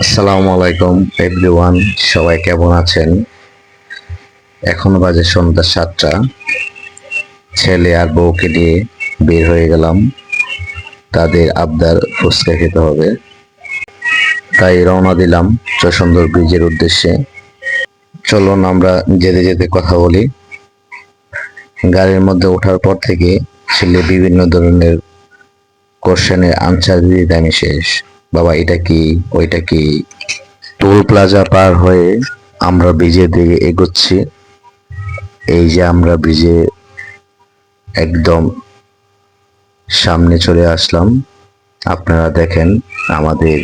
আসসালামু আলাইকুম এভরিওয়ান, সবাই কেমন আছেন? এখন বাজে সন্ধ্যা 7টা। ছেলে আর বউকে নিয়ে বের হয়ে গেলাম। তাদের আবদার ফুচকা খেতে হবে, তাই রওনা দিলাম চুন্দর ব্রিজের উদ্দেশ্যে। চলুন আমরা যেতে যেতে কথা বলি। গাড়ির মধ্যে ওঠার পর থেকে ছেলে বিভিন্ন ধরনের কোশ্চেনের আনসার দিতে আমি শেষ। বাবা এটা কি, ওইটা কি। টোল প্লাজা পার হয়ে আমরা ব্রিজের দিকে এগোচ্ছি। এই যে আমরা ব্রিজে একদম সামনে চলে আসলাম। আপনারা দেখেন আমাদের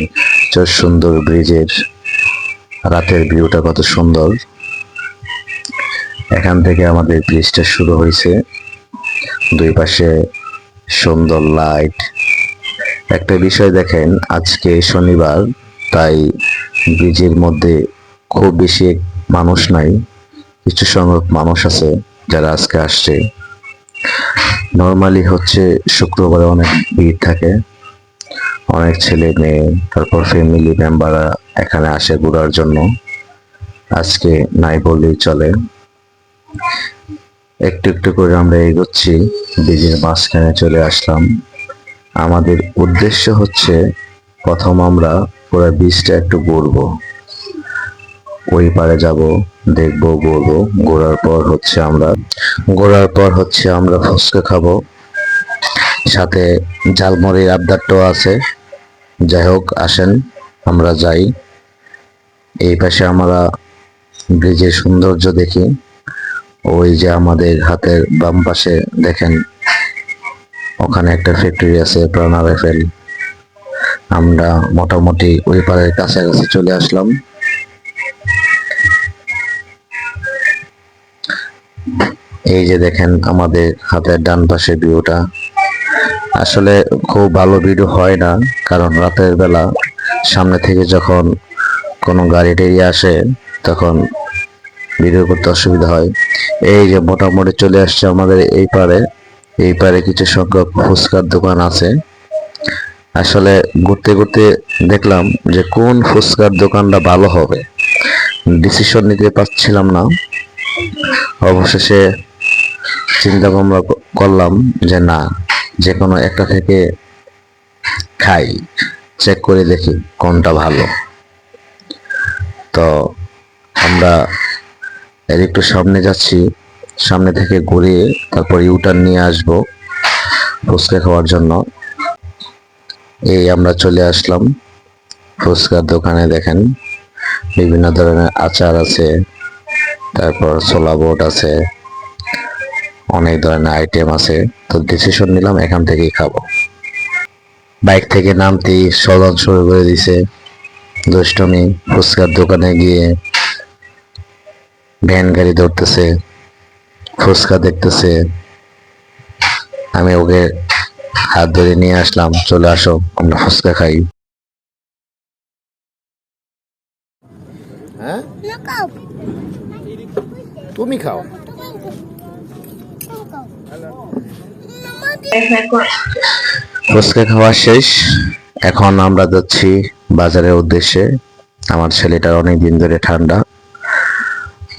সুন্দর ব্রিজের রাতের ভিউটা কত সুন্দর। এখান থেকে আমাদের ব্রিজটা শুরু হয়েছে, দুই পাশে সুন্দর লাইট। একটা বিষয় দেখেন, আজকে শনিবার, তাই ব্রিজের মধ্যে খুব বেশি মানুষ নাই। কিছু সংখ্যক মানুষ আছে যারা আজকে আসছে। নর্মালি হচ্ছে শুক্রবারে অনেক ভিড় থাকে, অনেক ছেলে মেয়ে তারপর ফ্যামিলি মেম্বাররা এখানে আসে ঘোরার জন্য। আজকে নাই বললেই চলে। একটু একটু করে আমরা এগোচ্ছি, ব্রিজের মাঝখানে চলে আসলাম। আমাদের উদ্দেশ্য হচ্ছে প্রথম আমরা পুরো ব্রিজটা একটু ঘুরবো, ওই পারে যাব, দেখবো, ঘুরবো। ঘোরার পর হচ্ছে আমরা ফুচকা খাবো, সাথে ঝালমুড়ির আবদারটাও আছে। যাই হোক, আসেন আমরা যাই। এই পাশে আমরা ব্রিজের সৌন্দর্য দেখি। ওই যে আমাদের হাতের বাম পাশে দেখেন, ওখানে একটা ফ্যাক্টরি আছে, প্রাণা রাইফেল। আমরা মোটামুটি ওই পাড়ের কাছাকাছি চলে আসলাম। এই যে দেখেন আমাদের হাতের ডান পাশে ভিউটা। আসলে খুব ভালো ভিডিও হয় না, কারণ রাতের বেলা সামনে থেকে যখন কোনো গাড়ি টাড়ি আসে তখন ভিডিও করতে অসুবিধা হয়। এই যে মোটামুটি চলে আসছে আমাদের এই পারে কিছু সংখ্যক ফুচকার দোকান আছে। আসলে ঘুরতে ঘুরতে দেখলাম যে কোন ফুচকার দোকানটা ভালো হবে, ডিসিশন নিতে পারছিলাম না। অবশেষে চিন্তা ভাবনা করলাম যে না, যে কোনো একটা থেকে খাই, চেক করে দেখি কোনটা ভালো। তো আমরা এর একটু সামনে যাচ্ছি, সামনে থেকে ঘুরে তারপর ইউটার্ন নিয়ে আসবো ফুচকা খাওয়ার জন্য। এই আমরা চলে আসলাম ফুচকার দোকানে। দেখেন বিভিন্ন ধরনের আচার আছে, তারপর ছোলা বোট আছে, অনেক ধরনের আইটেম আছে। তো ডিসিশন নিলাম এখান থেকেই খাবো। বাইক থেকে নামতেই সদন শুরু করে দিছে দুষ্টমি। ফুচকার দোকানে গিয়ে ভ্যান গাড়ি ধরতেছে, ফুচকা দেখতেছে। আমি ওকে হাত ধরে নিয়ে আসলাম, চলে আসো আমরা ফুচকা খাই। হ্যাঁ, তুমি খাও। ফুচকা খাওয়া শেষ, এখন আমরা যাচ্ছি বাজারের উদ্দেশ্যে। আমার ছেলেটার অনেক দিন ধরে ঠান্ডা,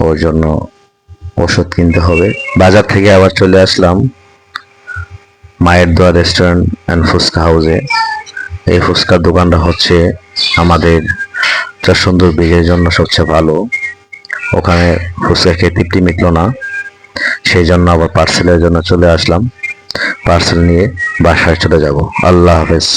ওর জন্য ওষুধ কিনতে হবে। বাজার থেকে আবার চলে আসলাম মায়ের দোয়া রেস্টুরেন্ট অ্যান্ড ফুচকা হাউসে। এই ফুচকার দোকানটা হচ্ছে আমাদের সুন্দর ব্রিজের জন্য সবচেয়ে ভালো। ওখানে ফুচকা খেয়ে তৃপ্তি মিটলো না, সেই জন্য আবার পার্সেলের জন্য চলে আসলাম। পার্সেল নিয়ে বাসায় চলে যাব। আল্লাহ হাফেজ।